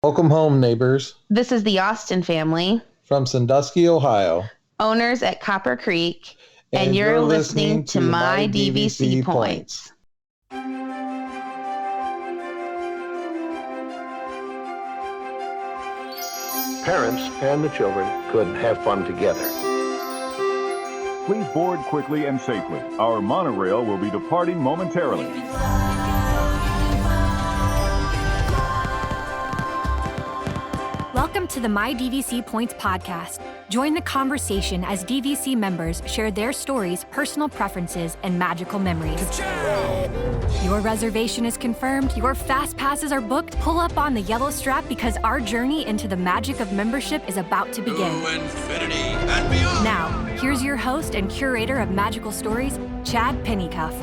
Welcome home, neighbors. This is the Austin family, From Sandusky, Ohio. owners at Copper Creek, and you're listening to My DVC Points. Parents and the children could have fun together. Please board quickly and safely. Our monorail will be departing momentarily. Welcome to the My DVC Points podcast. Join the conversation as DVC members share their stories, personal preferences, and magical memories. Your reservation is confirmed, your fast passes are booked. Pull up on the yellow strap because our journey into the magic of membership is about to begin. To infinity and beyond. Now, here's your host and curator of magical stories, Chad Pennycuff.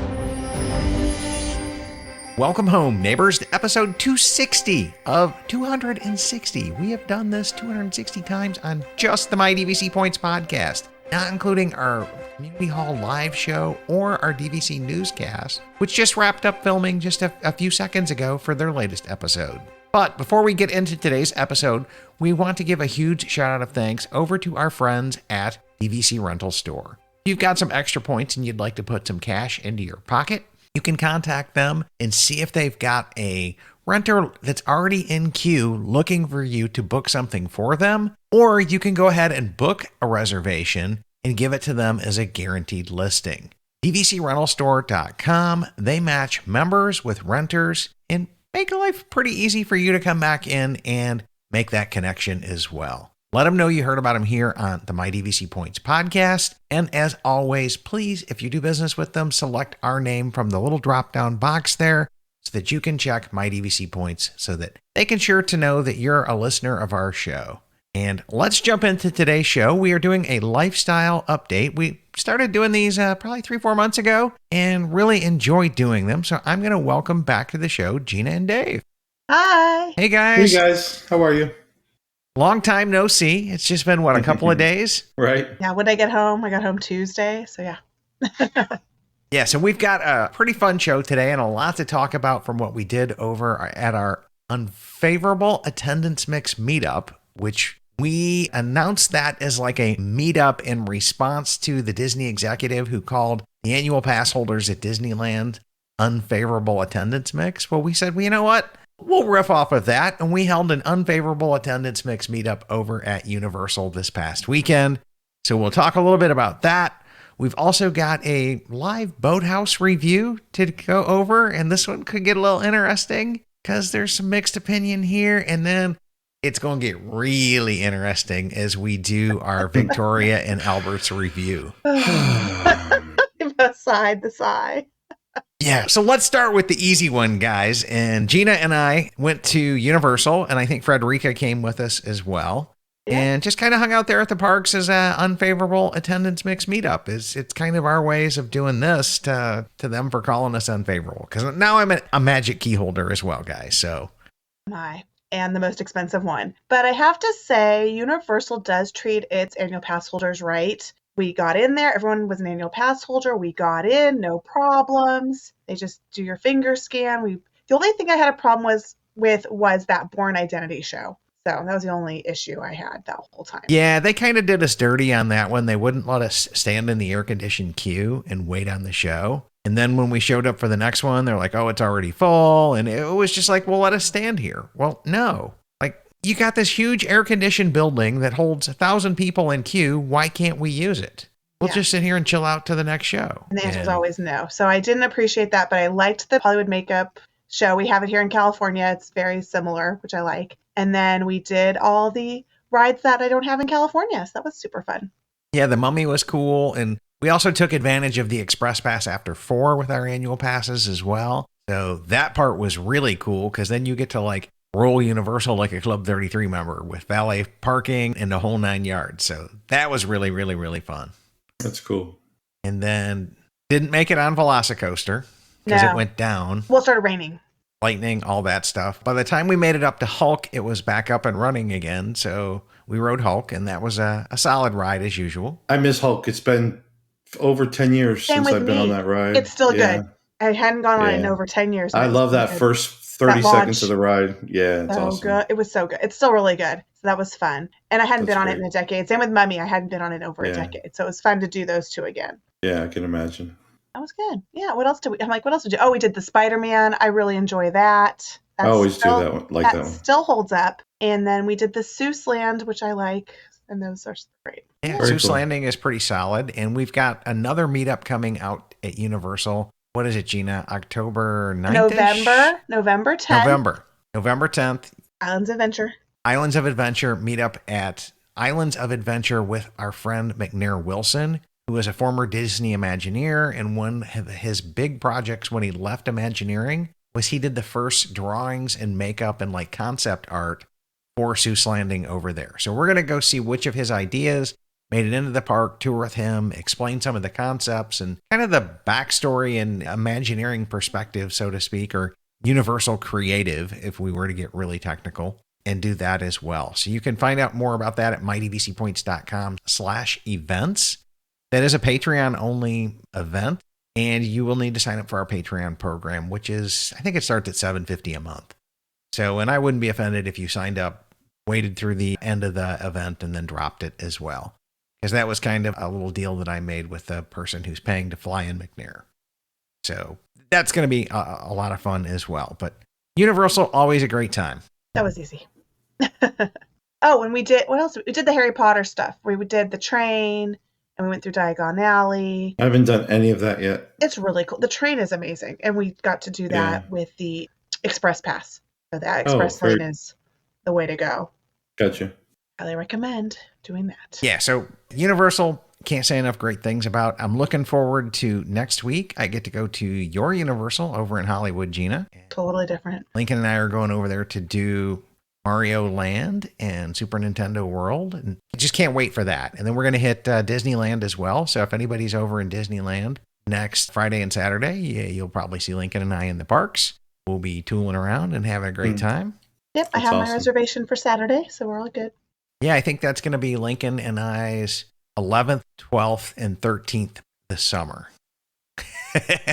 Welcome home, neighbors, to episode 260 of 260. We have done this 260 times on just the My DVC Points podcast, not including our Community Hall live show or our DVC newscast, which just wrapped up filming just a few seconds ago for their latest episode. But before we get into today's episode, we want to give a huge shout out of thanks over to our friends at DVC Rental Store. If you've got some extra points and you'd like to put some cash into your pocket, you can contact them and see if they've got a renter that's already in queue looking for you to book something for them, or you can go ahead and book a reservation and give it to them as a guaranteed listing. DVCRentalStore.com. They match members with renters and make life pretty easy for you to come back in and make that connection as well. Let them know you heard about them here on the My DVC Points podcast. And as always, please, if you do business with them, select our name from the little drop-down box there so that you can check My DVC Points so that they can sure to know that you're a listener of our show. And let's jump into today's show. We are doing a lifestyle update. We started doing these probably 3-4 months ago and really enjoyed doing them. So I'm going to welcome back to the show Gina and Dave. Hi. Hey, guys. Hey, guys. How are you? Long time no see. It's just been, a couple of days? Right. Yeah, when I get home, I got home Tuesday, so yeah. Yeah, so we've got a pretty fun show today and a lot to talk about from what we did over at our Unfavorable Attendance Mix Meetup, which we announced that as like a meetup in response to the Disney executive who called the annual pass holders at Disneyland unfavorable attendance mix. Well, we said, well, you know what? We'll riff off of that, and we held an Unfavorable Attendance Mix Meetup over at Universal this past weekend. So we'll talk a little bit about that. We've also got a live Boathouse review to go over, and this one could get a little interesting because there's some mixed opinion here, and then it's going to get really interesting as we do our Victoria and Albert's review. The sigh. Yeah, so let's start with the easy one, guys. And Gina and I went to Universal, and I think Frederica came with us as well. Yeah. And just kind of hung out there at the parks as an Unfavorable Attendance Mix Meetup. It's kind of our ways of doing this to them for calling us unfavorable. Because now I'm a magic key holder as well, guys. So And the most expensive one. But I have to say, Universal does treat its annual pass holders right. We got in there. Everyone was an annual pass holder. We got in, no problems. They just do your finger scan. The only thing I had a problem with was that Bourne Identity show. So that was the only issue I had that whole time. Yeah, they kind of did us dirty on that one. They wouldn't let us stand in the air-conditioned queue and wait on the show. And then when we showed up for the next one, they're like, oh, it's already full. And it was just like, well, let us stand here. Well, no. You got this huge air-conditioned building that holds 1,000 people in queue. Why can't we use it? We'll just sit here and chill out to the next show. And the answer is always no. So I didn't appreciate that, but I liked the Hollywood makeup show. We have it here in California. It's very similar, which I like. And then we did all the rides that I don't have in California. So that was super fun. Yeah, the Mummy was cool. And we also took advantage of the Express Pass after 4 with our annual passes as well. So that part was really cool because then you get to roll Universal like a Club 33 member with valet parking and the whole 9 yards. So that was really, really, really fun. That's cool. And then didn't make it on Velocicoaster because it went down. Well, it started raining. Lightning, all that stuff. By the time we made it up to Hulk, it was back up and running again. So we rode Hulk, and that was a solid ride as usual. I miss Hulk. It's been over 10 years since I've been on that ride. It's still good. I hadn't gone on it in over 10 years. I love that first 30 That seconds of launch. the ride. Yeah, it's So awesome. good. It was so good. It's still really good. So that was fun. And I hadn't That's been on it great. in a decade. Same with Mummy. I hadn't been on it over a Yeah. decade. So it was fun to do those two again. Yeah, I can imagine. That was good. Yeah. What else did we? I'm like, what else did we do? Oh, we did the Spider-Man. I really enjoy that. I always do that one. Like that one. Still holds up. And then we did the Seuss Land, which I like. And those are great. Yeah, Very Zeus cool. Landing is pretty solid. And we've got another meetup coming out at Universal. What is it, Gina? October 9th? November 10th. November 10th. Islands Adventure. Islands of Adventure meetup at Islands of Adventure with our friend McNair Wilson, who is a former Disney Imagineer. And one of his big projects when he left Imagineering was he did the first drawings and makeup and like concept art for Seuss Landing over there. So we're going to go see which of his ideas made it into the park, tour with him, explain some of the concepts and kind of the backstory and Imagineering perspective, so to speak, or Universal creative, if we were to get really technical, and do that as well. So you can find out more about that at mydvcpoints.com/events. That is a Patreon only event, and you will need to sign up for our Patreon program, which is, I think it starts at $7.50 a month. So, and I wouldn't be offended if you signed up, waited through the end of the event, and then dropped it as well. Because that was kind of a little deal that I made with the person who's paying to fly in McNair. So that's going to be a lot of fun as well. But Universal, always a great time. That was easy. Oh, and we did, what else? We did the Harry Potter stuff. We did the train, and we went through Diagon Alley. I haven't done any of that yet. It's really cool. The train is amazing. And we got to do that with the Express Pass. So that Express Lane is the way to go. Gotcha. Highly recommend doing that. Yeah, so Universal, can't say enough great things about. I'm looking forward to next week. I get to go to your Universal over in Hollywood, Gina. Totally different. Lincoln and I are going over there to do Mario Land and Super Nintendo World. And I just can't wait for that. And then we're going to hit Disneyland as well. So if anybody's over in Disneyland next Friday and Saturday, you'll probably see Lincoln and I in the parks. We'll be tooling around and having a great time. Yep, I have my reservation for Saturday, so we're all good. Yeah, I think that's going to be Lincoln and I's 11th, 12th, and 13th this summer.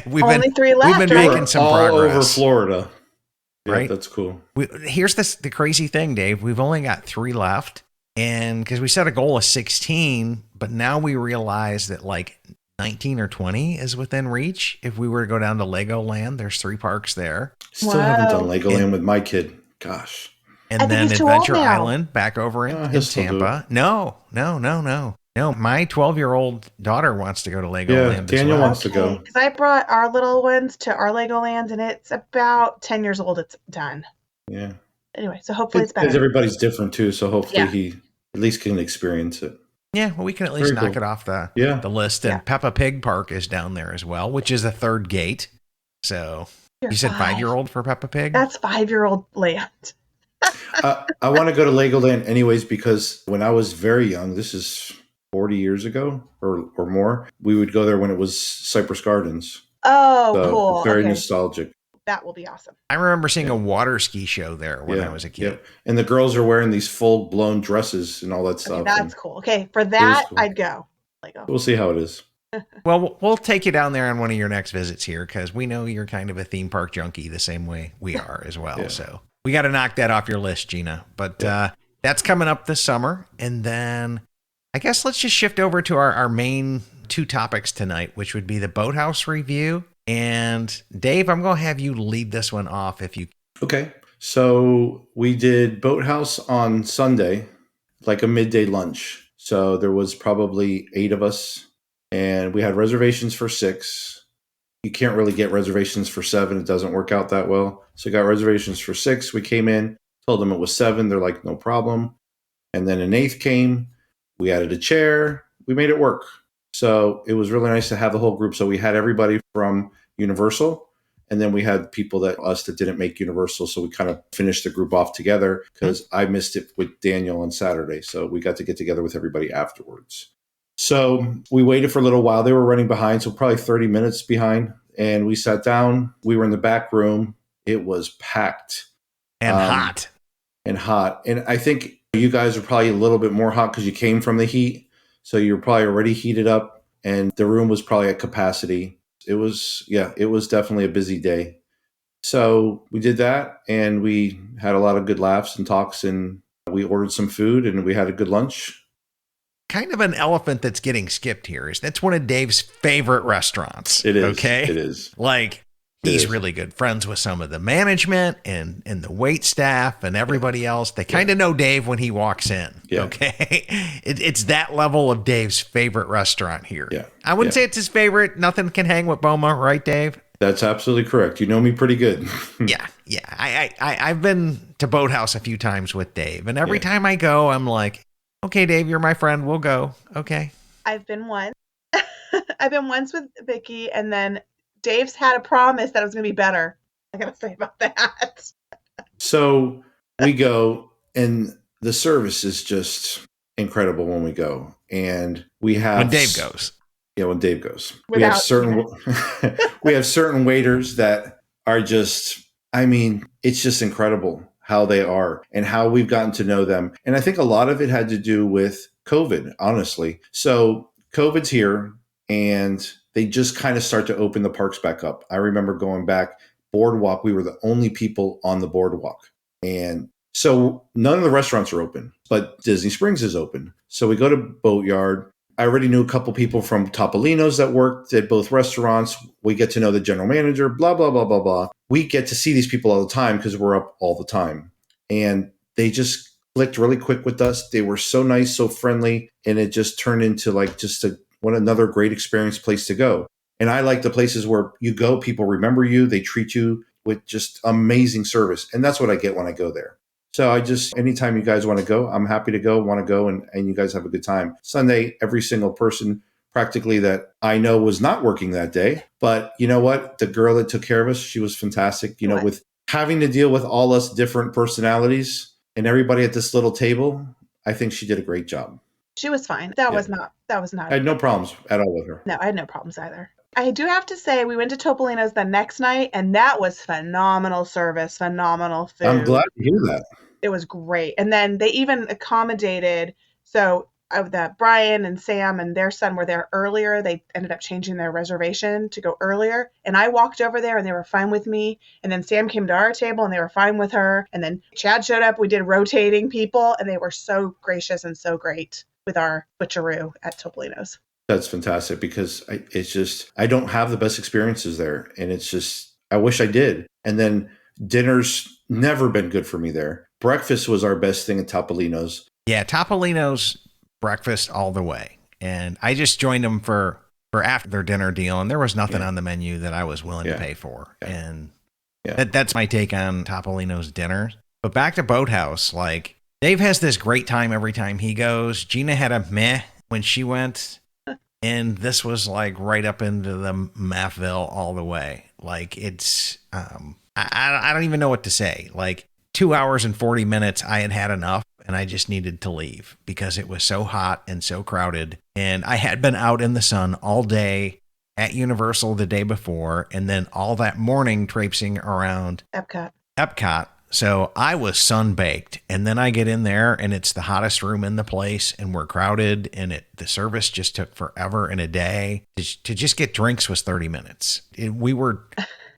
Only 3 left. We've been making some all progress. Over Florida. Yeah, right? That's cool. Here's the crazy thing, Dave. We've only got 3 left. And because we set a goal of 16, but now we realize that like 19 or 20 is within reach. If we were to go down to Legoland, there's 3 parks there. Still haven't done Legoland with my kid. Gosh. And then Adventure Island back over in Tampa. No. My 12-year-old daughter wants to go to Legoland. Yeah, Daniel wants to go. Because I brought our little ones to our Legoland, and it's about 10 years old. It's done. Yeah. Anyway, so hopefully it's better. Because everybody's different too, so hopefully he at least can experience it. Yeah, well, we can at least knock it off the list. And Peppa Pig Park is down there as well, which is the 3rd gate. So you said 5-year-old for Peppa Pig? That's 5-year-old land. I want to go to Legoland anyways because when I was very young, this is 40 years ago or more, we would go there when it was Cypress Gardens. Oh, so cool. It's very nostalgic. That will be awesome. I remember seeing a water ski show there when I was a kid. Yeah. And the girls are wearing these full-blown dresses and all that stuff. Okay, that's cool. Okay, for that, cool. I'd go. We'll see how it is. Well, we'll take you down there on one of your next visits here because we know you're kind of a theme park junkie the same way we are as well. So we got to knock that off your list, Gina. But that's coming up this summer. And then I guess let's just shift over to our main 2 topics tonight, which would be the Boathouse review. And Dave, I'm going to have you lead this one off if you. Okay. So we did Boathouse on Sunday, like a midday lunch. So there was probably 8 of us and we had reservations for 6. You can't really get reservations for 7. It doesn't work out that well. So we got reservations for 6. We came in, told them it was 7. They're like, no problem. And then an 8th came. We added a chair. We made it work. So it was really nice to have the whole group. So we had everybody from Universal, and then we had people that didn't make Universal. So we kind of finished the group off together because I missed it with Daniel on Saturday. So we got to get together with everybody afterwards. So we waited for a little while. They were running behind, so probably 30 minutes behind. And we sat down. We were in the back room. It was packed. And hot. And hot. And I think you guys are probably a little bit more hot because you came from the heat. So you're probably already heated up. And the room was probably at capacity. It was definitely a busy day. So we did that, and we had a lot of good laughs and talks, and we ordered some food, and we had a good lunch. Kind of an elephant that's getting skipped here is that's one of Dave's favorite restaurants. It is. Okay. It is. Like, he's really good friends with some of the management and the wait staff and everybody else. They kind of know Dave when he walks in. Yeah. Okay. It's that level of Dave's favorite restaurant here. Yeah. I wouldn't say it's his favorite. Nothing can hang with Boma, right, Dave? That's absolutely correct. You know me pretty good. Yeah. I've been to Boathouse a few times with Dave, and every time I go, I'm like, okay, Dave, you're my friend. We'll go. Okay. I've been once. I've been once with Vicky, and then Dave's had a promise that it was going to be better. I got to say about that. So we go, and the service is just incredible when we go. And we have... When Dave goes. Yeah, when Dave goes. Without, we have certain we have certain waiters that are just, I mean, it's just incredible how they are and how we've gotten to know them. And I think a lot of it had to do with COVID, honestly. So COVID's here, and they just kind of start to open the parks back up. I remember going back, Boardwalk, we were the only people on the boardwalk. And so none of the restaurants are open, but Disney Springs is open. So we go to Boatyard. I already knew a couple people from Topolino's that worked at both restaurants. We get to know the general manager, blah, blah, blah, blah, blah. We get to see these people all the time because we're up all the time. And they just clicked really quick with us. They were so nice, so friendly. And it just turned into like just another great experience place to go. And I like the places where you go, people remember you, they treat you with just amazing service. And that's what I get when I go there. So anytime you guys want to go, I'm happy to go, want to go, and you guys have a good time. Sunday, every single person practically that I know was not working that day. But you know what? The girl that took care of us, she was fantastic. You know, with having to deal with all us different personalities and everybody at this little table, I think she did a great job. She was fine. That was not. I had no problems at all with her. No, I had no problems either. I do have to say, we went to Topolino's the next night, and that was phenomenal service, phenomenal food. I'm glad to hear that. It was great. And then they even accommodated, so that Brian and Sam and their son were there earlier. They ended up changing their reservation to go earlier. And I walked over there, and they were fine with me. And then Sam came to our table, and they were fine with her. And then Chad showed up. We did rotating people, and they were so gracious and so great with our switcheroo at Topolino's. That's fantastic because I don't have the best experiences there. And it's just, I wish I did. And then dinner's never been good for me there. Breakfast was our best thing at Topolino's. Yeah, Topolino's breakfast all the way. And I just joined them for after their dinner deal. And there was nothing on the menu that I was willing to pay for. Yeah. And that's my take on Topolino's dinner. But back to Boathouse, like Dave has this great time every time he goes. Gina had a meh when she went. And this was like right up into the Mathville all the way. Like it's, I don't even know what to say. Like 2 hours and 40 minutes, I had enough and I just needed to leave because it was so hot and so crowded. And I had been out in the sun all day at Universal the day before. And then all that morning traipsing around Epcot. So I was sunbaked, and then I get in there and it's the hottest room in the place and we're crowded and the service just took forever and a day. To just get drinks was 30 minutes. We were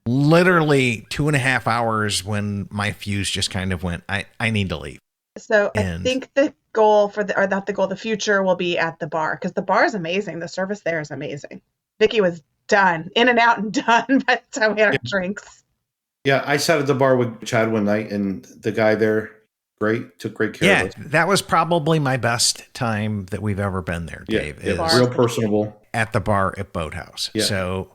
literally 2.5 hours when my fuse just kind of went, I need to leave. So I think the goal the future will be at the bar because the bar is amazing. The service there is amazing. Vicky was done, in and out and done by the time we had our drinks. Yeah, I sat at the bar with Chad one night, and the guy there, took great care of us. Yeah, that was probably my best time that we've ever been there, Dave. Yeah, real personable. At the bar at Boathouse. Yeah. So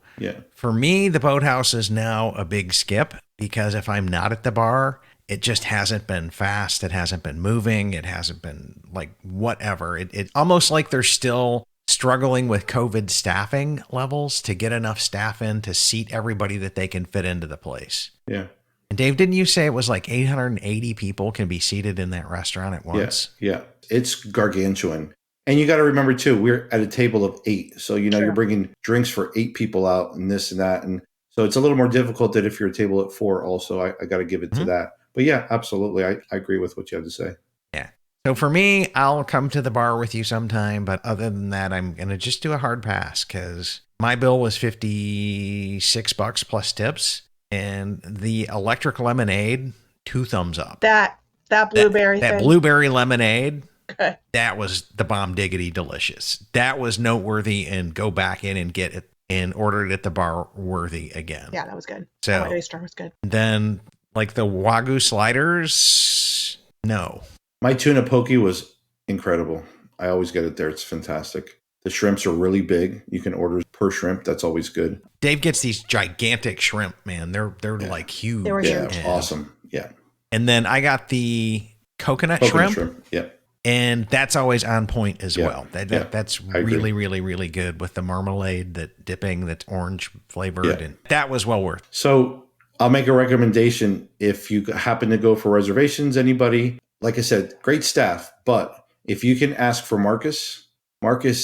for me, the Boathouse is now a big skip because if I'm not at the bar, it just hasn't been fast. It hasn't been moving. It hasn't been like whatever. It almost like they're still struggling with COVID staffing levels to get enough staff in to seat everybody that they can fit into the place. Yeah. And Dave, didn't you say it was like 880 people can be seated in that restaurant at once? Yeah. It's gargantuan. And you got to remember too, we're at a table of 8. So, you're bringing drinks for 8 people out and this and that. And so it's a little more difficult than if you're a table at 4 also. I got to give it to that. But yeah, absolutely. I agree with what you have to say. Yeah. So for me, I'll come to the bar with you sometime. But other than that, I'm going to just do a hard pass because my bill was $56 plus tips. And the electric lemonade, 2 thumbs up. That blueberry that thing. blueberry lemonade, Okay. that was the bomb diggity delicious. That was noteworthy, and go back in and get it and order it at the bar worthy again. Yeah, that was good. So That oyster was good. then, like the Wagyu sliders, no. My tuna poke was incredible. I always get it there. It's fantastic. The shrimps are really big. You can order per shrimp. That's always good. Dave gets these gigantic shrimp, man. They're like huge. They were huge. Awesome. Yeah. And then I got the coconut shrimp. Yeah. And that's always on point as Yeah. well. That's agree. really, really, really good with the marmalade, that dipping that's orange flavored. Yeah. And that was well worth. So I'll make a recommendation if you happen to go for reservations, anybody. Like I said, great staff. But if you can ask for Marcus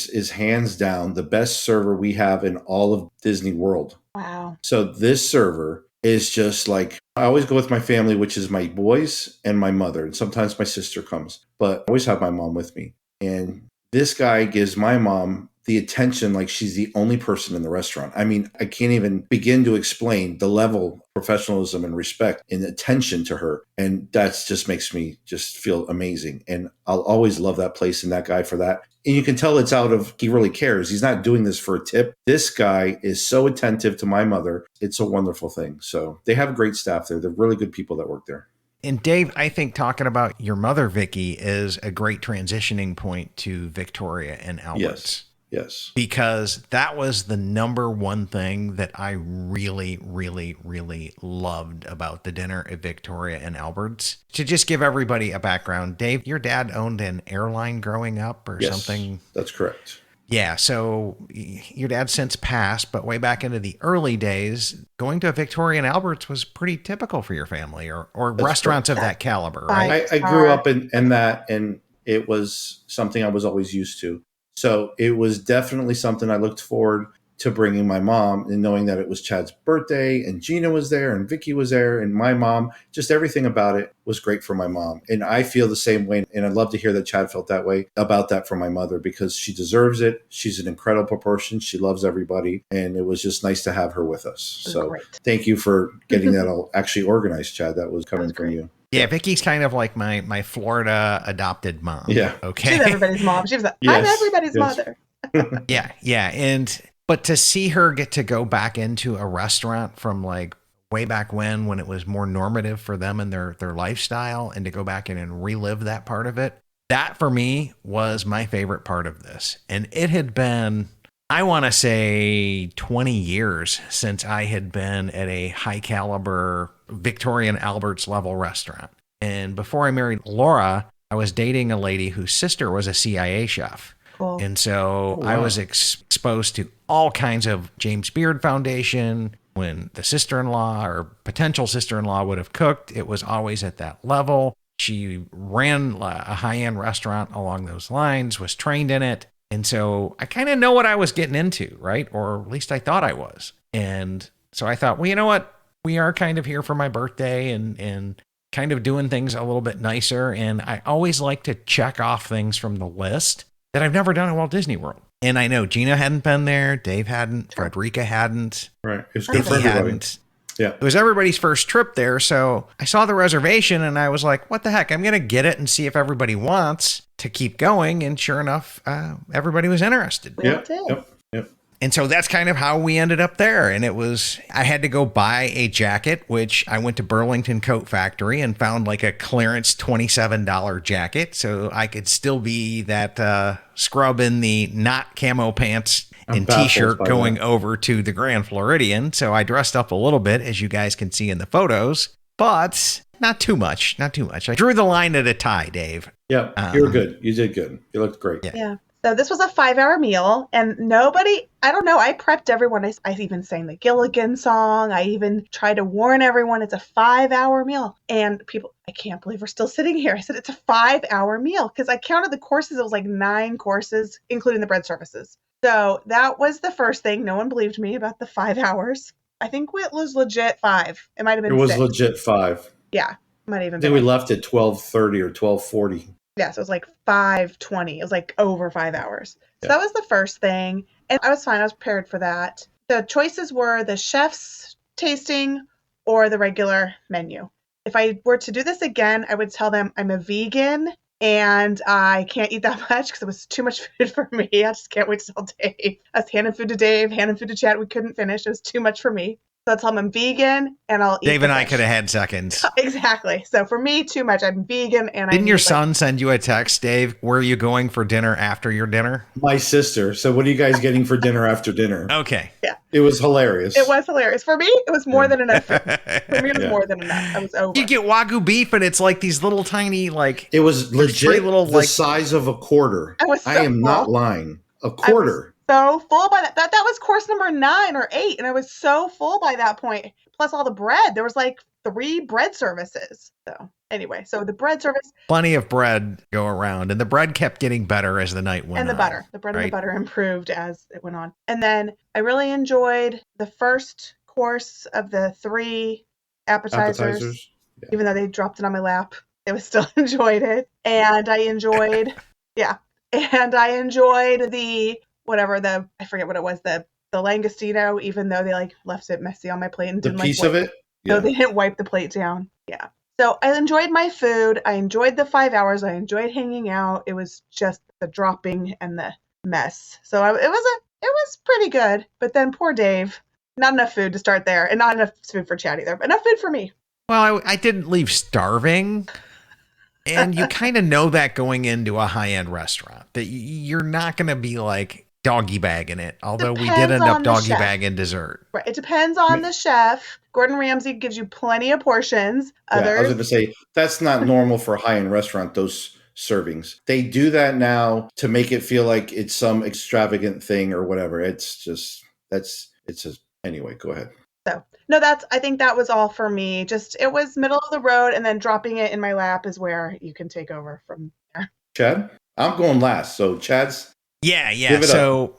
is hands down the best server we have in all of Disney World. Wow. So this server is just like, I always go with my family, which is my boys and my mother. And sometimes my sister comes, but I always have my mom with me. And this guy gives my mom the attention like she's the only person in the restaurant. I mean, I can't even begin to explain the level of professionalism and respect and attention to her. And that just makes me just feel amazing. And I'll always love that place and that guy for that. And you can tell it's out of, he really cares. He's not doing this for a tip. This guy is so attentive to my mother. It's a wonderful thing. So they have great staff there. They're really good people that work there. And Dave, I think talking about your mother, Vicky, is a great transitioning point to Victoria and Albert's. Yes. Because that was the number one thing that I really, really, really loved about the dinner at Victoria and Albert's. To just give everybody a background, Dave, your dad owned an airline growing up or something? That's correct. Yeah, so your dad since passed, but way back into the early days, going to Victoria and Albert's was pretty typical for your family or restaurants of that caliber, right? I grew up in that, and it was something I was always used to. So it was definitely something I looked forward to bringing my mom, and knowing that it was Chad's birthday and Gina was there and Vicky was there and my mom, just everything about it was great for my mom. And I feel the same way. And I'd love to hear that Chad felt that way about that for my mother, because she deserves it. She's an incredible person. She loves everybody. And it was just nice to have her with us. So thank you for getting that all actually organized, Chad. That was coming from you. Yeah, Vicky's kind of like my Florida adopted mom. Yeah. Okay. She's everybody's mom. She was like, I'm everybody's mother. Yeah. But to see her get to go back into a restaurant from like way back when it was more normative for them and their lifestyle, and to go back in and relive that part of it, that for me was my favorite part of this. And it had been, I want to say 20 years since I had been at a high caliber Victoria and Albert's level restaurant. And before I married Laura, I was dating a lady whose sister was a CIA chef. Cool. And so I was exposed to all kinds of James Beard Foundation. When the sister-in-law or potential sister-in-law would have cooked, it was always at that level. She ran a high-end restaurant along those lines, was trained in it. And so I kind of know what I was getting into, right? Or at least I thought I was. And so I thought, well, you know what? We are kind of here for my birthday and kind of doing things a little bit nicer. And I always like to check off things from the list that I've never done at Walt Disney World. And I know Gina hadn't been there, Dave hadn't, Frederica hadn't. Right. It was good for everybody. Yeah. It was everybody's first trip there. So I saw the reservation and I was like, what the heck? I'm going to get it and see if everybody wants to keep going. And sure enough, everybody was interested. Yep. And so that's kind of how we ended up there. And I had to go buy a jacket, which I went to Burlington Coat Factory and found like a clearance $27 jacket. So I could still be that scrub in the not camo pants and t-shirt going over to the Grand Floridian. So I dressed up a little bit, as you guys can see in the photos, but not too much. I drew the line at a tie, Dave. Yeah, you were good. You did good. You looked great. Yeah. So this was a 5-hour meal, and nobody, I don't know, I prepped everyone. I even sang the Gilligan song. I even tried to warn everyone it's a 5-hour meal. And people, I can't believe we're still sitting here. I said it's a 5-hour meal because I counted the courses. It was like 9 courses, including the bread services. So that was the first thing. No one believed me about the 5 hours. I think it was legit 5. It might have been 6. It was legit 5. Yeah, might even. I think we left at 12:30 or 12:40. Yeah, so it was like 5:20. It was like over 5 hours. So that was the first thing. And I was fine. I was prepared for that. The choices were the chef's tasting or the regular menu. If I were to do this again, I would tell them I'm a vegan and I can't eat that much because it was too much food for me. I just can't wait to tell Dave. I was handing food to Dave, handing food to Chad. We couldn't finish. It was too much for me. So I'll tell him I'm vegan and I'll eat Dave the and I fish. could have had seconds. Exactly. So for me, too much. I'm vegan and Didn't your son send you a text, Dave? Where are you going for dinner after your dinner? My sister. So what are you guys getting for dinner after dinner? Okay. Yeah. It was hilarious. It was hilarious. For me, it was more than enough food. For me, it was Yeah. more than enough. I was over. You get Wagyu beef and it's like these little tiny, like, It was legit three little, the like- size of a quarter. I was so I am not full. lying. A quarter. So full by that. That was course number 9 or 8, and I was so full by that point. Plus all the bread. There was like 3 bread services. So anyway, so the bread service plenty of bread go around, and the bread kept getting better as the night went and the on. butter. The bread and right? the butter improved as it went on. And then I really enjoyed the first course of the 3 appetizers. Yeah. Even though they dropped it on my lap, I was still enjoyed it. And I enjoyed, and I enjoyed the I forget what it was, the langostino, even though they like left it messy on my plate and The didn't piece like of wipe it? No, Yeah. they didn't wipe the plate down. Yeah. So I enjoyed my food. I enjoyed the 5 hours. I enjoyed hanging out. It was just the dropping and the mess. So it was pretty good. But then poor Dave, not enough food to start there, and not enough food for Chad either, but enough food for me. Well, I didn't leave starving. And you kind of know that going into a high-end restaurant, that you're not going to be like doggy bagging it, although we did Depends end on up the doggy chef. bagging dessert. Right. It depends on the chef. Gordon Ramsay gives you plenty of portions. Yeah, I was Others, going to say, that's not normal for a high-end restaurant, those servings. They do that now to make it feel like it's some extravagant thing or whatever. It's just, anyway, go ahead. so no, I think that was all for me. Just, it was middle of the road, and then dropping it in my lap is where you can take over from there. Chad? I'm going last. So Chad's. Yeah. Give it So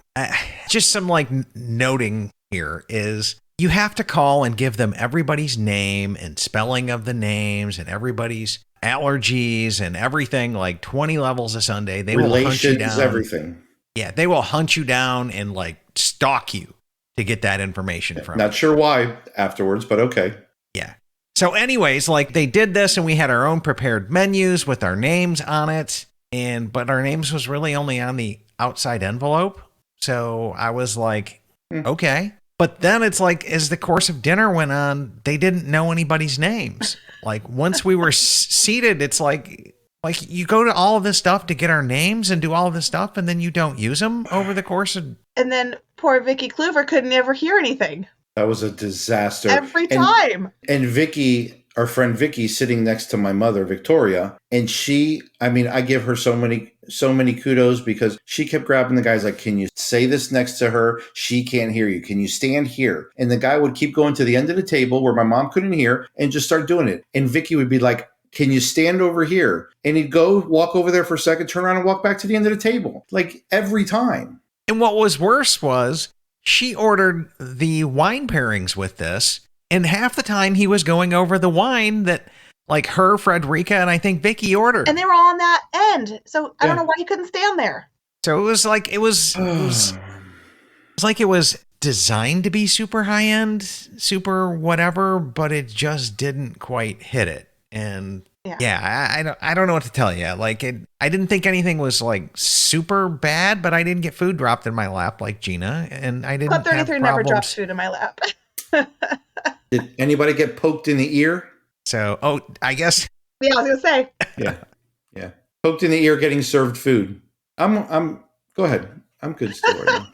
just some like noting here is you have to call and give them everybody's name and spelling of the names and everybody's allergies and everything, like 20 levels a Sunday. They will hunt you Relations, down. everything. Yeah, they will hunt you down and like stalk you to get that information from you. Not sure why afterwards, but okay. Yeah. So anyways, like they did this and we had our own prepared menus with our names on it. But our names was really only on the outside envelope. So I was like, okay. But then it's like, as the course of dinner went on, they didn't know anybody's names. Like once we were seated, it's like you go to all of this stuff to get our names and do all of this stuff, and then you don't use them over the course of. And then poor Vicky Kluver couldn't ever hear anything. That was a disaster. Every time. And Vicky, our friend Vicky, sitting next to my mother, Victoria, and I give her so many kudos because she kept grabbing the guys like, can you say this next to her? She can't hear you. Can you stand here? And the guy would keep going to the end of the table where my mom couldn't hear and just start doing it. And Vicky would be like, can you stand over here? And he'd go walk over there for a second, turn around and walk back to the end of the table. Like every time. And what was worse was she ordered the wine pairings with this. And half the time he was going over the wine that like her, Frederica, and I think Vicky ordered. And they were all on that end. So I don't know why you couldn't stand there. So it was like, it was like it was designed to be super high end, super whatever, but it just didn't quite hit it. And I don't know what to tell you. Like I didn't think anything was like super bad, but I didn't get food dropped in my lap like Gina, and I didn't. Club 33 have never problems. drops food in my lap. Did anybody get poked in the ear? So, I guess. Yeah, I was gonna say. Yeah. Poked in the ear getting served food. I'm go ahead. I'm good still right now.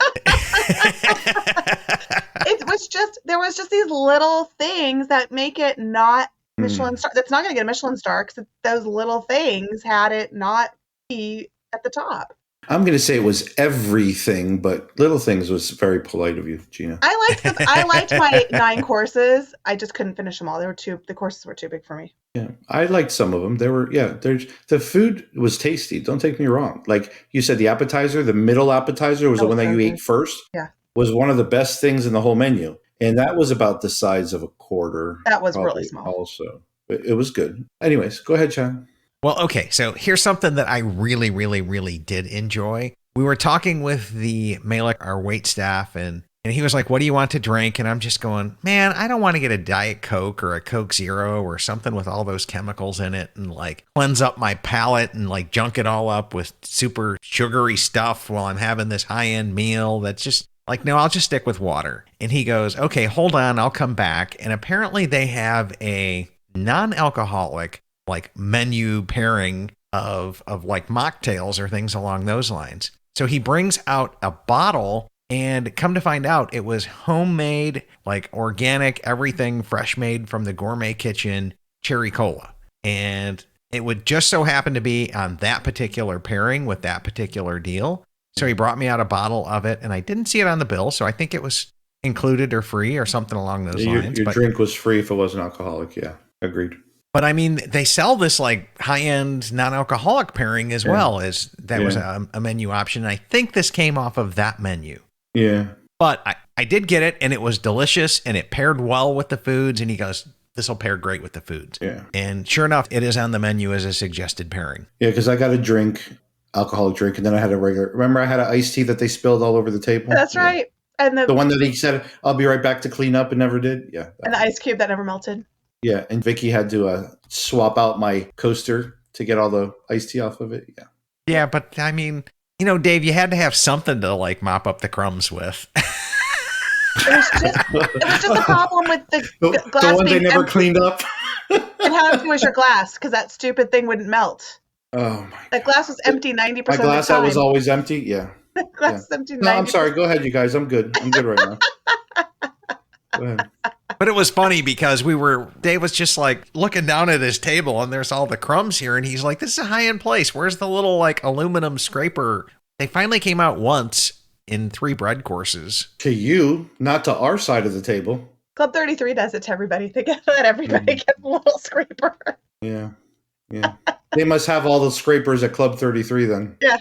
There was just these little things that make it not Michelin star. That's not going to get a Michelin star because those little things had it not be at the top. I'm going to say it was everything, but little things was very polite of you, Gina. I liked my 9 courses. I just couldn't finish them all. The courses were too big for me. Yeah, I liked some of them. The food was tasty. Don't take me wrong. Like you said, the appetizer, the middle appetizer was the one that you ate first. Yeah. Was one of the best things in the whole menu. And that was about the size of a quarter. That was really small. Also, it was good. Anyways, go ahead, Chad. Well, okay. So here's something that I really, really, really did enjoy. We were talking with the Malek, our wait staff, and And he was like, what do you want to drink? And I'm just going, man, I don't want to get a Diet Coke or a Coke Zero or something with all those chemicals in it and like cleanse up my palate and like junk it all up with super sugary stuff while I'm having this high-end meal. That's just like, no, I'll just stick with water. And he goes, okay, hold on, I'll come back. And apparently they have a non-alcoholic like menu pairing of like mocktails or things along those lines. So he brings out a bottle, and come to find out, it was homemade, like organic, everything fresh made from the gourmet kitchen, cherry cola. And it would just so happen to be on that particular pairing with that particular deal. So he brought me out a bottle of it, and I didn't see it on the bill, so I think it was included or free or something along those lines. Your drink was free if it wasn't alcoholic. Yeah, agreed. But I mean, they sell this like high-end non-alcoholic pairing as well, as that was a menu option. I think this came off of that menu. Yeah. But I did get it, and it was delicious, and it paired well with the foods. And he goes, this will pair great with the foods. Yeah. And sure enough, it is on the menu as a suggested pairing. Yeah, because I got a drink, alcoholic drink, and then I had a regular. Remember, I had an iced tea that they spilled all over the table? That's right. And the one that he said, I'll be right back to clean up and never did? Yeah. And the ice cube that never melted. Yeah, and Vicky had to swap out my coaster to get all the iced tea off of it. Yeah. Yeah, but I mean, you know, Dave, you had to have something to like mop up the crumbs with. It was just a problem with the glass the one they being never empty. cleaned up. And how empty was your glass? Because that stupid thing wouldn't melt. Oh my! That glass was empty 90% of the time. My glass that was always empty. Yeah. The glass was empty 90%. No, I'm sorry. Go ahead, you guys. I'm good. I'm good right now. Go ahead. But it was funny because Dave was just like looking down at his table and there's all the crumbs here. And he's like, this is a high-end place. Where's the little like aluminum scraper? They finally came out once in 3 bread courses. To you, not to our side of the table. Club 33 does it to everybody. They let everybody get a little scraper. Yeah. Yeah. They must have all the scrapers at Club 33 then. Yeah.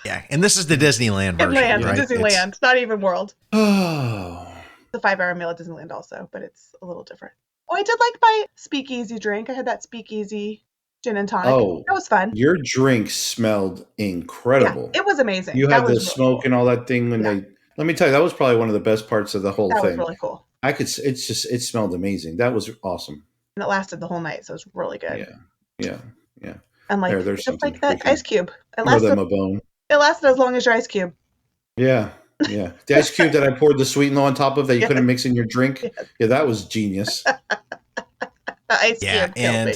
Yeah. And this is the Disneyland version. Right? Disneyland, not even World. Oh. The 5-hour meal at Disneyland also, but it's a little different. Oh, I did like my speakeasy drink. I had that speakeasy gin and tonic. Oh, that was fun. Your drink smelled incredible. Yeah, it was amazing. You had the really smoke cool. and all that thing when they. Let me tell you, that was probably one of the best parts of the whole thing. thing. That was really cool. It smelled amazing. That was awesome. And it lasted the whole night, so it was really good. Yeah. And like there's just like that freaking, ice cube. It lasted as long as your ice cube. Yeah. The ice cube that I poured the sweet and low on top of that you couldn't mix in your drink. Yes. Yeah, that was genius. The ice cube killed me.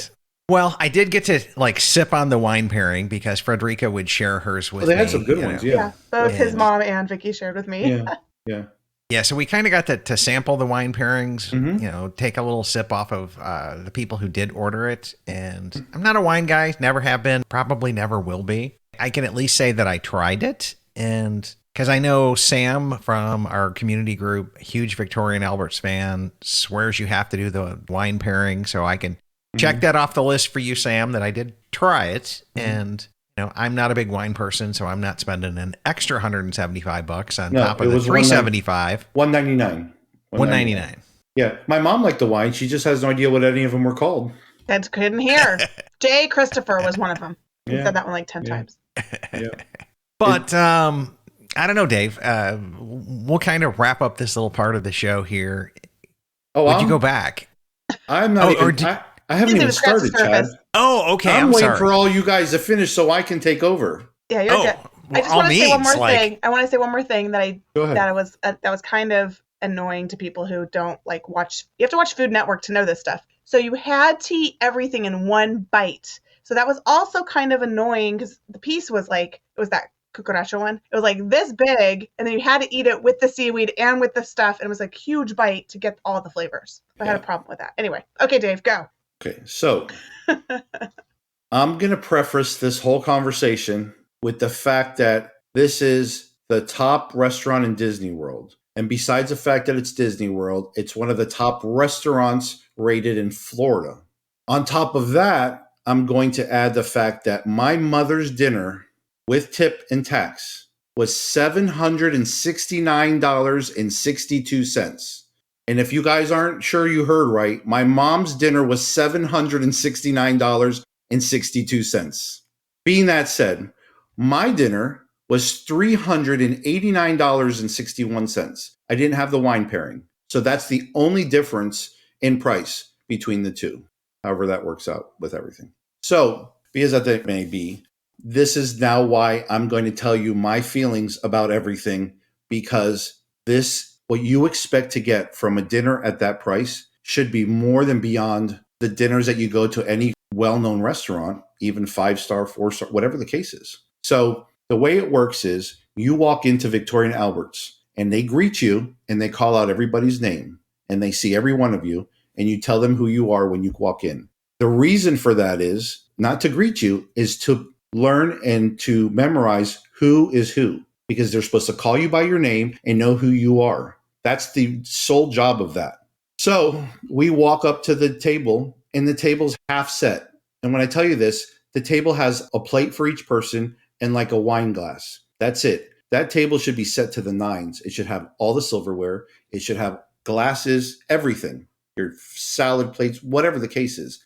Well, I did get to like sip on the wine pairing because Frederica would share hers with me. They had some good ones, yeah. Both his mom and Vicky shared with me. Yeah. Yeah, so we kind of got to sample the wine pairings, take a little sip off of the people who did order it. And I'm not a wine guy, never have been, probably never will be. I can at least say that I tried it. And because I know Sam from our community group, huge Victoria and Albert's fan, swears you have to do the wine pairing. So I can check that off the list for you, Sam, that I did try it. And I'm not a big wine person, so I'm not spending an extra $175 on top of the $375. $199. $199. Yeah, my mom liked the wine. She just has no idea what any of them were called. That's couldn't hear. J. Christopher was one of them. He said that one like 10 times. Yeah. But I don't know, Dave. We'll kind of wrap up this little part of the show here. Oh, would you go back? I'm not. I haven't even started, Chad. Oh, okay. I'm waiting for all you guys to finish so I can take over. Yeah, you're good. I just want to say one more thing. I want to say one more thing that was kind of annoying to people who don't like watch. You have to watch Food Network to know this stuff. So you had to eat everything in one bite. So that was also kind of annoying because the piece was like, it was that cucaracha one. It was like this big, and then you had to eat it with the seaweed and with the stuff. And it was like huge bite to get all the flavors. I had a problem with that. Anyway, okay, Dave, go. Okay, so I'm going to preface this whole conversation with the fact that this is the top restaurant in Disney World. And besides the fact that it's Disney World, it's one of the top restaurants rated in Florida. On top of that, I'm going to add the fact that my mother's dinner with tip and tax was $769.62. And if you guys aren't sure you heard right, my mom's dinner was $769.62. Being that said, my dinner was $389.61. I didn't have the wine pairing. So that's the only difference in price between the two, however that works out with everything. So, be as that may be, this is now why I'm going to tell you my feelings about everything, because what you expect to get from a dinner at that price should be more than beyond the dinners that you go to any well-known restaurant, even 5-star, 4-star, whatever the case is. So the way it works is you walk into Victoria and Albert's and they greet you and they call out everybody's name and they see every one of you and you tell them who you are when you walk in. The reason for that is not to greet you, is to learn and to memorize who is who, because they're supposed to call you by your name and know who you are. That's the sole job of that. So we walk up to the table and the table's half set. And when I tell you this, the table has a plate for each person and like a wine glass. That's it. That table should be set to the nines. It should have all the silverware. It should have glasses, everything, your salad plates, whatever the case is.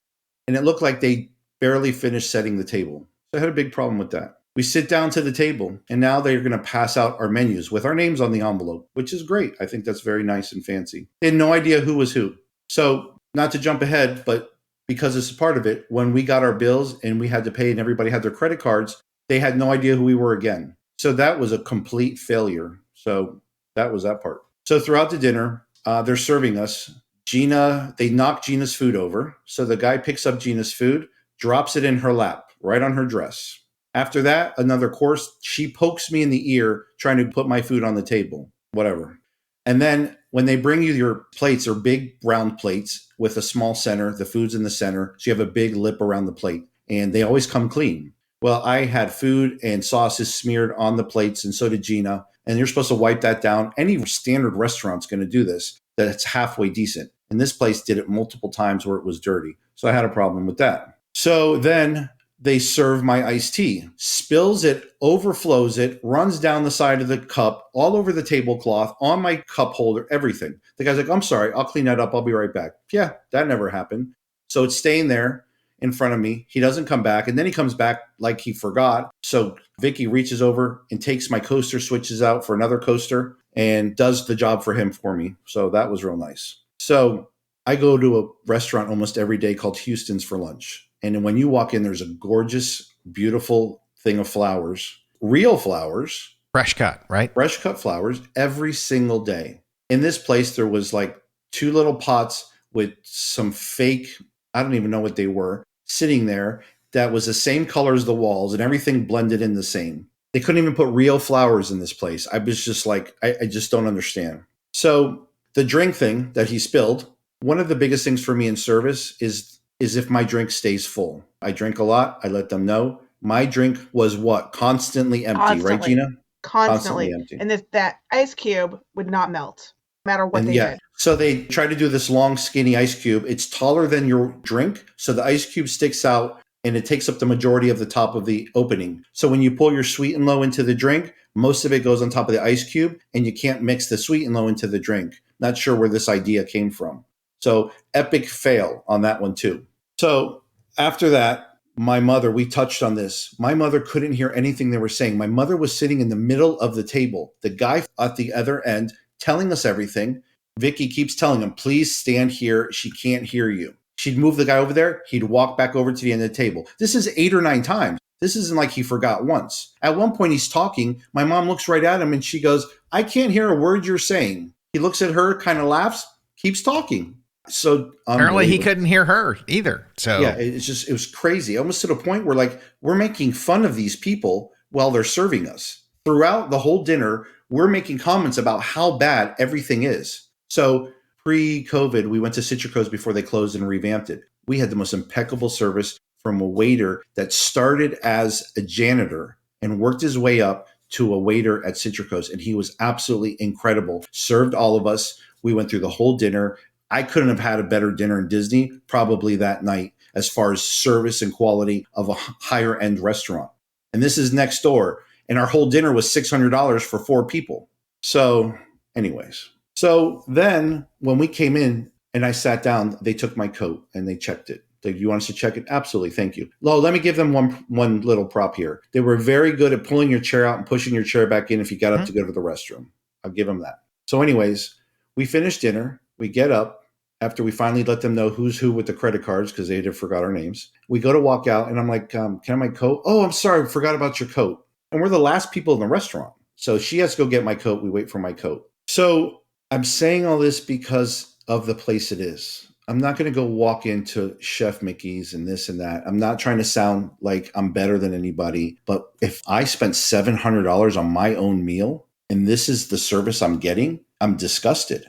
And it looked like they barely finished setting the table. So I had a big problem with that. We sit down to the table and now they're going to pass out our menus with our names on the envelope, which is great. I think that's very nice and fancy. They had no idea who was who. So not to jump ahead, but because it's a part of it, when we got our bills and we had to pay and everybody had their credit cards, they had no idea who we were again. So that was a complete failure. So that was that part. So throughout the dinner, they're serving us. They knock Gina's food over. So the guy picks up Gina's food, drops it in her lap, right on her dress. After that, another course, she pokes me in the ear trying to put my food on the table, whatever. And then when they bring you your plates, they're big round plates with a small center, the food's in the center. So you have a big lip around the plate and they always come clean. Well, I had food and sauces smeared on the plates and so did Gina. And you're supposed to wipe that down. Any standard restaurant's going to do this, that's halfway decent. And this place did it multiple times where it was dirty. So I had a problem with that. So then they serve my iced tea, spills it, overflows it, runs down the side of the cup, all over the tablecloth, on my cup holder, everything. The guy's like, I'm sorry, I'll clean that up. I'll be right back. Yeah, that never happened. So it's staying there in front of me. He doesn't come back. And then he comes back like he forgot. So Vicky reaches over and takes my coaster, switches out for another coaster and does the job for him for me. So that was real nice. So I go to a restaurant almost every day called Houston's for lunch. And when you walk in, there's a gorgeous, beautiful thing of flowers, real flowers. Fresh cut, right? Fresh cut flowers every single day. In this place, there was like 2 little pots with some fake, I don't even know what they were, sitting there that was the same color as the walls and everything blended in the same. They couldn't even put real flowers in this place. I was just like, I just don't understand. So the drink thing that he spilled, one of the biggest things for me in service is if my drink stays full. I drink a lot. I let them know. My drink was what? Constantly empty, right, Gina? Constantly empty. And that ice cube would not melt, no matter what they did. So they try to do this long, skinny ice cube. It's taller than your drink. So the ice cube sticks out and it takes up the majority of the top of the opening. So when you pull your sweet and low into the drink, most of it goes on top of the ice cube and you can't mix the sweet and low into the drink. Not sure where this idea came from. So epic fail on that one too. So after that, my mother, we touched on this. My mother couldn't hear anything they were saying. My mother was sitting in the middle of the table. The guy at the other end telling us everything. Vicky keeps telling him, please stand here. She can't hear you. She'd move the guy over there. He'd walk back over to the end of the table. This is 8 or 9 times. This isn't like he forgot once. At one point, he's talking. My mom looks right at him and she goes, I can't hear a word you're saying. He looks at her, kind of laughs, keeps talking. So apparently he couldn't hear her either. So yeah, it was crazy. Almost to the point where like we're making fun of these people while they're serving us. Throughout the whole dinner, we're making comments about how bad everything is. So pre-COVID, we went to Citrico's before they closed and revamped it. We had the most impeccable service from a waiter that started as a janitor and worked his way up to a waiter at Citrico's. And he was absolutely incredible. Served all of us. We went through the whole dinner. I couldn't have had a better dinner in Disney probably that night as far as service and quality of a higher end restaurant. And this is next door. And our whole dinner was $600 for 4 people. So anyways, so then when we came in and I sat down, they took my coat and they checked it. Do you want us to check it? Absolutely. Thank you. Lo, let me give them one little prop here. They were very good at pulling your chair out and pushing your chair back in if you got up to go to the restroom. I'll give them that. So anyways, we finished dinner. We get up after we finally let them know who's who with the credit cards because they had forgot our names. We go to walk out and I'm like, can I have my coat? Oh, I'm sorry. I forgot about your coat. And we're the last people in the restaurant. So she has to go get my coat. We wait for my coat. So I'm saying all this because of the place it is. I'm not going to go walk into Chef Mickey's and this and that. I'm not trying to sound like I'm better than anybody. But if I spent $700 on my own meal and this is the service I'm getting, I'm disgusted.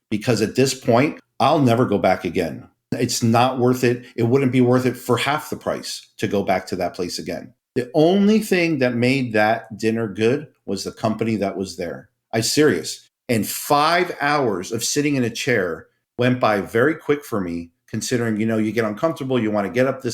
Because at this point, I'll never go back again. It's not worth it. It wouldn't be worth it for half the price to go back to that place again. The only thing that made that dinner good was the company that was there. I'm serious. And 5 hours of sitting in a chair went by very quick for me, considering, you get uncomfortable, you want to get up,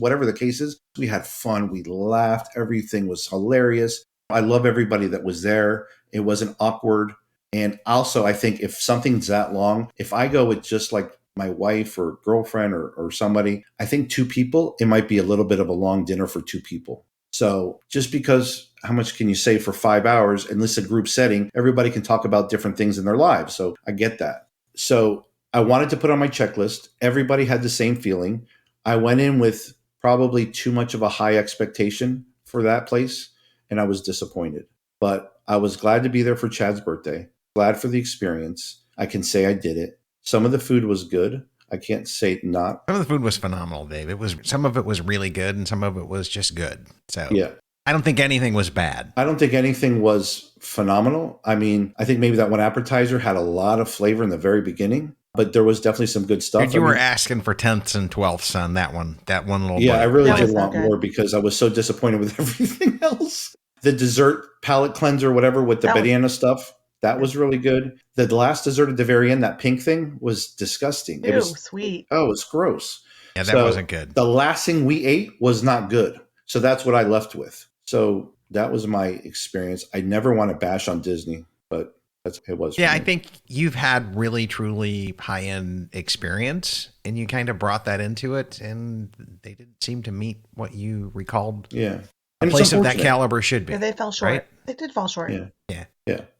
whatever the case is. We had fun. We laughed. Everything was hilarious. I love everybody that was there. It wasn't awkward. And also, I think if something's that long, if I go with just like my wife or girlfriend or somebody, I think 2 people, it might be a little bit of a long dinner for 2 people. So just because how much can you say for 5 hours, and this is a group setting, everybody can talk about different things in their lives. So I get that. So I wanted to put on my checklist. Everybody had the same feeling. I went in with probably too much of a high expectation for that place, and I was disappointed. But I was glad to be there for Chad's birthday. Glad for the experience. I can say I did it. Some of the food was good. I can't say not. Some of the food was phenomenal, Dave. Some of it was really good, and some of it was just good. So yeah. I don't think anything was bad. I don't think anything was phenomenal. I mean, I think maybe that one appetizer had a lot of flavor in the very beginning, but there was definitely some good stuff. Dude, you were asking for 10ths and 12ths on that one little Yeah, bite. I really That did was so want good. more because I was so disappointed with everything else. The dessert palate cleanser, whatever, with the banana stuff, that was really good. The last dessert at the very end, that pink thing, was disgusting. Ew, It was sweet. Oh, it's gross. Yeah, that wasn't good. The last thing we ate was not good. So that's what I left with. So that was my experience. I never want to bash on Disney, but it was. Yeah, I think you've had really, truly high-end experience, and you kind of brought that into it, and they didn't seem to meet what you recalled. Yeah. A place of that caliber should be. Yeah, they fell short. Right? They did fall short. Yeah.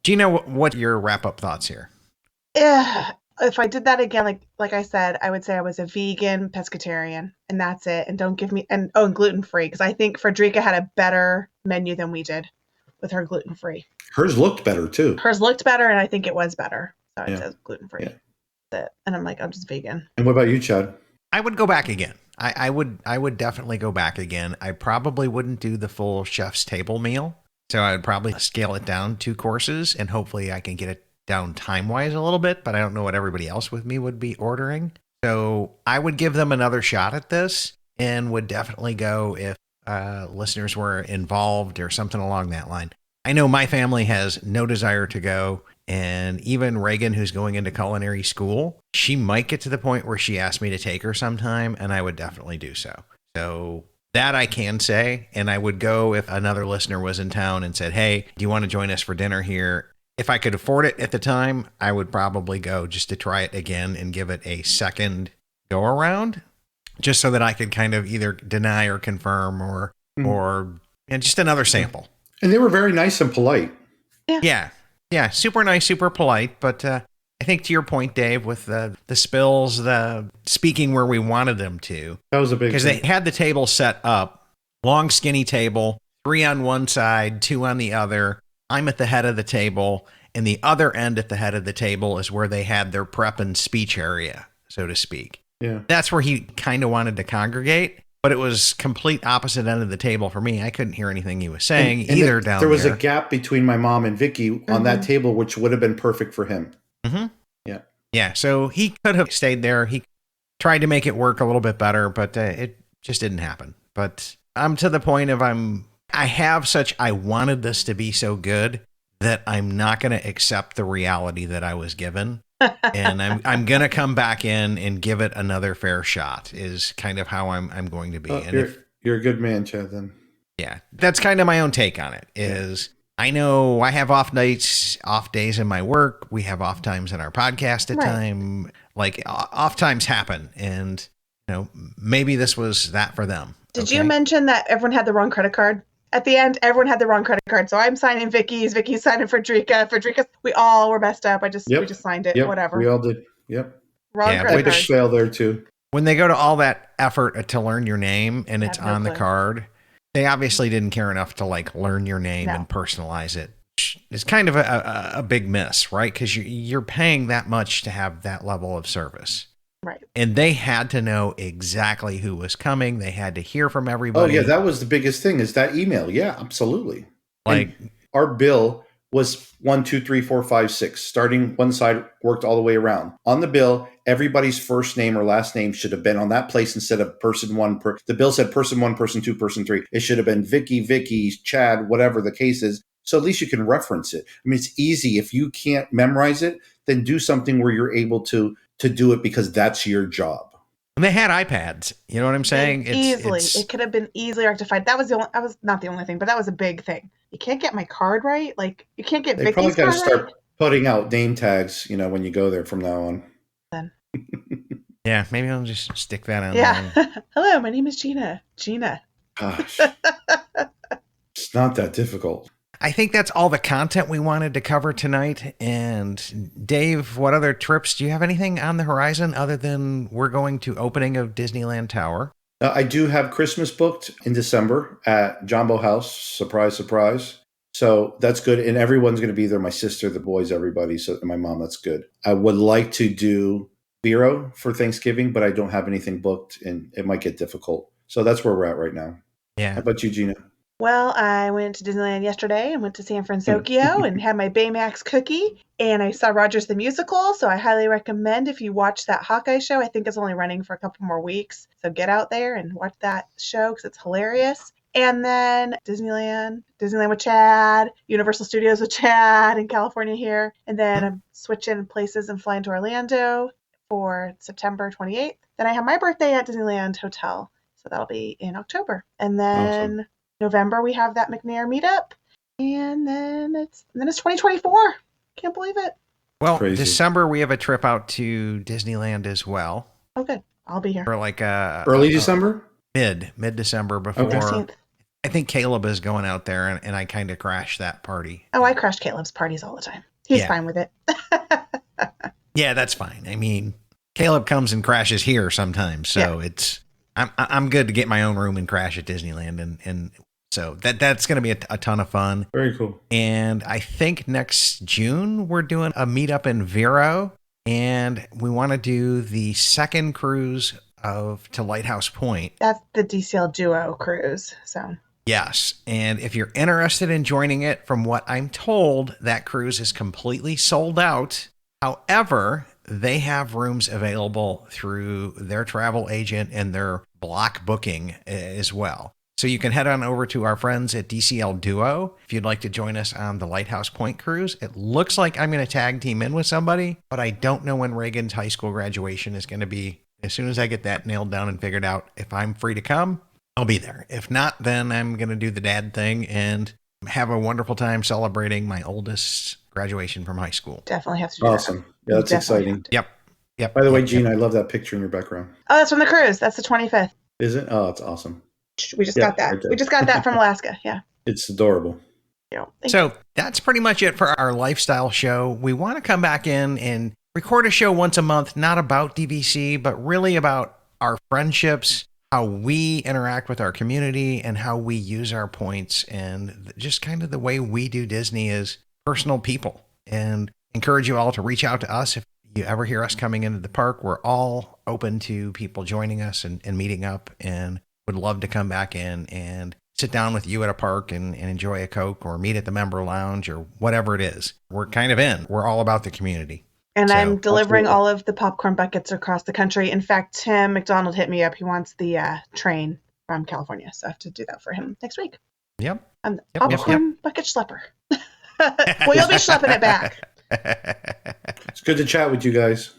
Gina, what are your wrap-up thoughts here? If I did that again, like I said, I would say I was a vegan pescatarian, and that's it. And don't give me and gluten-free, because I think Frederica had a better menu than we did with her gluten-free. Hers looked better too. Hers looked better, and I think it was better. So it Yeah. says gluten-free. Yeah. That's it. And I'm like, I'm just vegan. And what about you, Chad? I would go back again. I would definitely go back again. I probably wouldn't do the full chef's table meal. So I would probably scale it down 2 courses, and hopefully I can get it down time-wise a little bit, but I don't know what everybody else with me would be ordering. So I would give them another shot at this, and would definitely go if listeners were involved or something along that line. I know my family has no desire to go, and even Reagan, who's going into culinary school, she might get to the point where she asks me to take her sometime, and I would definitely do so. So that I can say, and I would go if another listener was in town and said, hey, do you want to join us for dinner here? If I could afford it at the time, I would probably go just to try it again and give it a second go around, just so that I could kind of either deny or confirm or just another sample. And they were very nice and polite. Yeah. Super nice, super polite. But I think to your point, Dave, with the spills, the speaking where we wanted them to. That was a big because they had the table set up, long, skinny table, 3 on one side, 2 on the other. I'm at the head of the table, and the other end at the head of the table is where they had their prep and speech area, so to speak. Yeah. That's where he kind of wanted to congregate, but it was complete opposite end of the table for me. I couldn't hear anything he was saying either down there. There was a gap between my mom and Vicky on that table, which would have been perfect for him. Mm-hmm. Yeah. Yeah, so he could have stayed there. He tried to make it work a little bit better, but it just didn't happen. But I'm to the point of I wanted this to be so good that I'm not going to accept the reality that I was given. And I'm going to come back in and give it another fair shot is kind of how I'm going to be. You're a good man, Chad, then. Yeah, that's kind of my own take on it is I know I have off nights, off days in my work. We have off times in our podcast at time. Like off times happen. And maybe this was that for them. Did you mention that everyone had the wrong credit card? At the end, everyone had the wrong credit card. So I'm signing Vicky's signing Frederica's. We all were messed up. We just signed it. Yep. Whatever. We all did. Yep. Wrong credit card. Fail there too. When they go to all that effort to learn your name and it's on the card, they obviously didn't care enough to learn your name and personalize it. It's kind of a big miss, right? Because you're paying that much to have that level of service. Right. And they had to know exactly who was coming. They had to hear from everybody. Oh, yeah. That was the biggest thing is that email. Yeah, absolutely. And our bill was 1, 2, 3, 4, 5, 6. Starting one side, worked all the way around. On the bill, everybody's first name or last name should have been on that place instead of person one. The bill said person 1, person 2, person 3. It should have been Vicky, Chad, whatever the case is. So at least you can reference it. I mean, it's easy. If you can't memorize it, then do something where you're able to do it because that's your job. And they had iPads. You know what I'm saying? It could have been easily rectified. That was not the only thing, but that was a big thing. You can't get my card right. You can't get Vicky's card right. They probably got to start putting out name tags, when you go there from now on. Then. Yeah, maybe I'll just stick that on. Yeah. Hello, my name is Gina. Gosh. It's not that difficult. I think that's all the content we wanted to cover tonight. And Dave, what other trips? Do you have anything on the horizon other than we're going to opening of Disneyland Tower? I do have Christmas booked in December at Boathouse. Surprise, surprise. So that's good. And everyone's going to be there. My sister, the boys, everybody. So my mom, that's good. I would like to do Vero for Thanksgiving, but I don't have anything booked and it might get difficult. So that's where we're at right now. Yeah. How about you, Gina? Well, I went to Disneyland yesterday and went to San Francisco and had my Baymax cookie. And I saw Rogers the Musical, so I highly recommend if you watch that Hawkeye show. I think it's only running for a couple more weeks. So get out there and watch that show because it's hilarious. And then Disneyland with Chad, Universal Studios with Chad in California here. And then I'm switching places and flying to Orlando for September 28th. Then I have my birthday at Disneyland Hotel. So that'll be in October. And then November we have that McNair meetup. And then it's 2024. Can't believe it. Well, crazy. December we have a trip out to Disneyland as well. Oh, good. I'll be here. For early December? Mid-December before. Okay. I think Caleb is going out there, and I kind of crashed that party. Oh, I crash Caleb's parties all the time. He's fine with it. Yeah, that's fine. I mean, Caleb comes and crashes here sometimes, so I'm good to get my own room and crash at Disneyland, and so that's going to be a ton of fun. Very cool. And I think next June we're doing a meetup in Vero, and we want to do the second cruise to Lighthouse Point. That's the DCL Duo cruise, so. Yes, and if you're interested in joining it, from what I'm told, that cruise is completely sold out. However, they have rooms available through their travel agent and their block booking as well. So you can head on over to our friends at DCL Duo if you'd like to join us on the Lighthouse Point cruise. It looks like I'm going to tag team in with somebody, but I don't know when Reagan's high school graduation is going to be. As soon as I get that nailed down and figured out, if I'm free to come, I'll be there. If not, then I'm going to do the dad thing and have a wonderful time celebrating my oldest graduation from high school. Definitely have to do awesome. Yeah, that's exciting. Yep. By the way, Gene, I love that picture in your background. Oh, that's from the cruise. That's the 25th. Is it? Oh, it's awesome. We just got that. Right, we just got that from Alaska. Yeah. It's adorable. So that's pretty much it for our lifestyle show. We want to come back in and record a show once a month, not about DVC, but really about our friendships, how we interact with our community, and how we use our points, and just kind of the way we do Disney as personal people. And encourage you all to reach out to us if you ever hear us coming into the park. We're all open to people joining us and meeting up, and would love to come back in and sit down with you at a park and enjoy a Coke or meet at the member lounge or whatever it is. We're kind of in. We're all about the community. And so, I'm delivering all of the popcorn buckets across the country. In fact, Tim McDonald hit me up. He wants the train from California. So I have to do that for him next week. Yep. I'm the popcorn bucket schlepper. Well, you'll be schlepping it back. It's good to chat with you guys.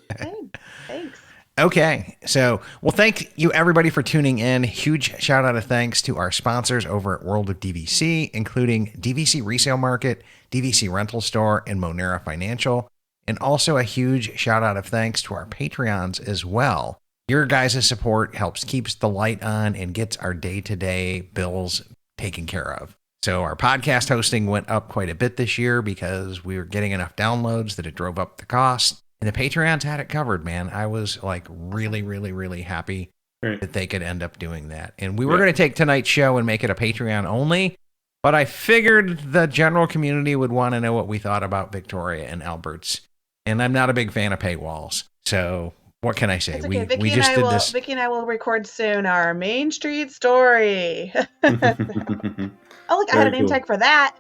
Thanks. Okay. So, well, thank you everybody for tuning in. Huge shout out of thanks to our sponsors over at World of DVC, including DVC Resale Market, DVC Rental Store, and Monera Financial. And also a huge shout out of thanks to our Patreons as well. Your guys' support helps keeps the light on and gets our day-to-day bills taken care of. So our podcast hosting went up quite a bit this year because we were getting enough downloads that it drove up the cost. And the Patreons had it covered, man. I was like really, really, really happy that they could end up doing that. And we were going to take tonight's show and make it a Patreon only, but I figured the general community would want to know what we thought about Victoria and Albert's. And I'm not a big fan of paywalls. So what can I say? It's okay. We just did this. Vicky and I will record soon our Main Street story. Oh, look, I had a name tag for that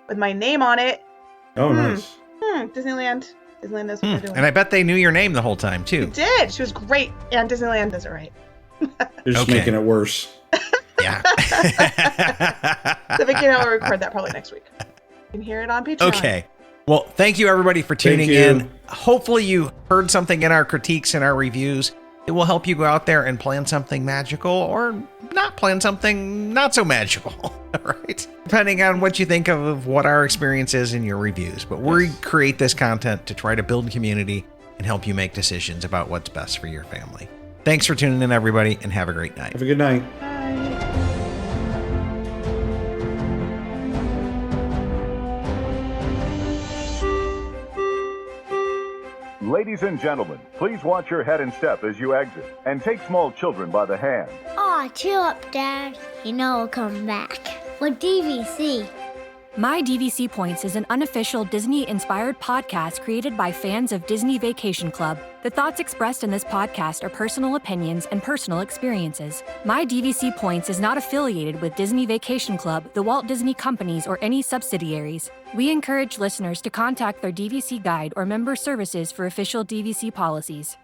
with my name on it. Oh, nice. Disneyland. Disneyland knows what they're doing. And I bet they knew your name the whole time, too. She did. She was great. And Disneyland does it right. They're just making it worse. Yeah. So Vicky and I will record that probably next week. You can hear it on Patreon. Okay. Well, thank you, everybody, for tuning in. Hopefully you heard something in our critiques and our reviews. It will help you go out there and plan something magical or not plan something not so magical, all right? Depending on what you think of what our experience is in your reviews. But we create this content to try to build community and help you make decisions about what's best for your family. Thanks for tuning in, everybody, and have a great night. Have a good night. Ladies and gentlemen, please watch your head and step as you exit, and take small children by the hand. Aw, chill up, Dad. You know I'll come back. With DVC. My DVC Points is an unofficial Disney-inspired podcast created by fans of Disney Vacation Club. The thoughts expressed in this podcast are personal opinions and personal experiences. My DVC Points is not affiliated with Disney Vacation Club, the Walt Disney Companies, or any subsidiaries. We encourage listeners to contact their DVC guide or member services for official DVC policies.